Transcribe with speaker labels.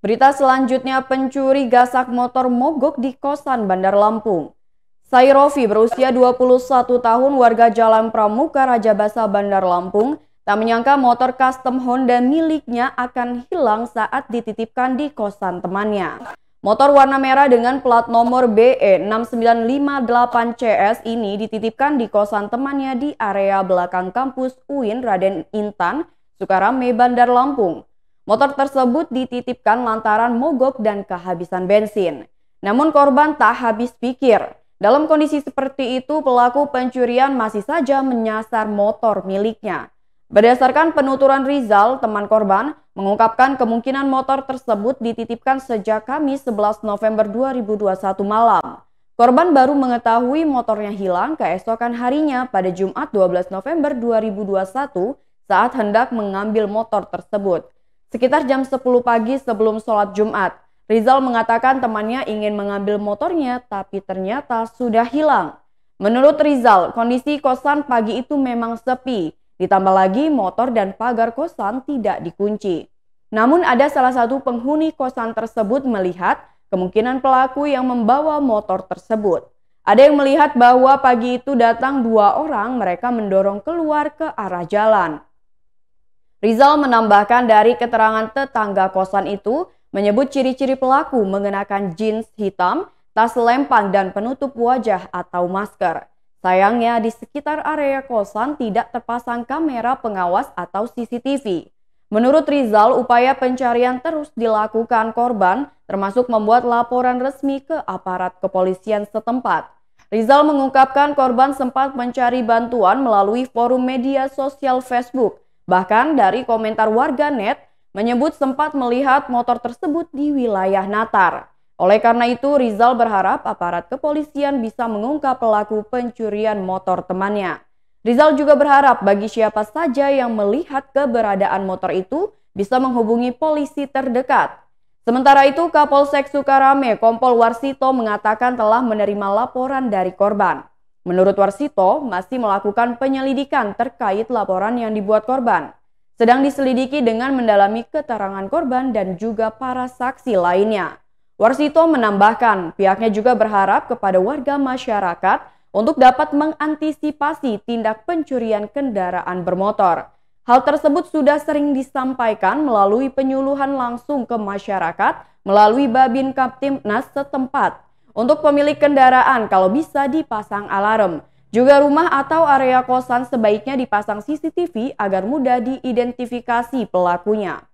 Speaker 1: Berita selanjutnya, pencuri gasak motor mogok di kosan Bandar Lampung. Sairofi berusia 21 tahun warga Jalan Pramuka Raja Basa Bandar Lampung tak menyangka motor custom Honda miliknya akan hilang saat dititipkan di kosan temannya. Motor warna merah dengan plat nomor BE6958CS ini dititipkan di kosan temannya di area belakang kampus UIN Raden Intan, Sukarame, Bandar Lampung. Motor tersebut dititipkan lantaran mogok dan kehabisan bensin. Namun korban tak habis pikir. Dalam kondisi seperti itu, pelaku pencurian masih saja menyasar motor miliknya. Berdasarkan penuturan Rizal, teman korban, mengungkapkan kemungkinan motor tersebut dititipkan sejak Kamis 11 November 2021 malam. Korban baru mengetahui motornya hilang keesokan harinya pada Jumat 12 November 2021 saat hendak mengambil motor tersebut. Sekitar jam 10 pagi sebelum sholat Jumat, Rizal mengatakan temannya ingin mengambil motornya tapi ternyata sudah hilang. Menurut Rizal, kondisi kosan pagi itu memang sepi, ditambah lagi motor dan pagar kosan tidak dikunci. Namun ada salah satu penghuni kosan tersebut melihat kemungkinan pelaku yang membawa motor tersebut. Ada yang melihat bahwa pagi itu datang 2 orang, mereka mendorong keluar ke arah jalan. Rizal menambahkan dari keterangan tetangga kosan itu menyebut ciri-ciri pelaku mengenakan jeans hitam, tas lempang dan penutup wajah atau masker. Sayangnya di sekitar area kosan tidak terpasang kamera pengawas atau CCTV. Menurut Rizal, upaya pencarian terus dilakukan korban termasuk membuat laporan resmi ke aparat kepolisian setempat. Rizal mengungkapkan korban sempat mencari bantuan melalui forum media sosial Facebook. Bahkan dari komentar warganet menyebut sempat melihat motor tersebut di wilayah Natar. Oleh karena itu, Rizal berharap aparat kepolisian bisa mengungkap pelaku pencurian motor temannya. Rizal juga berharap bagi siapa saja yang melihat keberadaan motor itu bisa menghubungi polisi terdekat. Sementara itu, Kapolsek Sukarame, Kompol Warsito mengatakan telah menerima laporan dari korban. Menurut Warsito, masih melakukan penyelidikan terkait laporan yang dibuat korban. Sedang diselidiki dengan mendalami keterangan korban dan juga para saksi lainnya. Warsito menambahkan, pihaknya juga berharap kepada warga masyarakat untuk dapat mengantisipasi tindak pencurian kendaraan bermotor. Hal tersebut sudah sering disampaikan melalui penyuluhan langsung ke masyarakat melalui Babin Kaptimnas setempat. Untuk pemilik kendaraan kalau bisa dipasang alarm. Juga rumah atau area kosan sebaiknya dipasang CCTV agar mudah diidentifikasi pelakunya.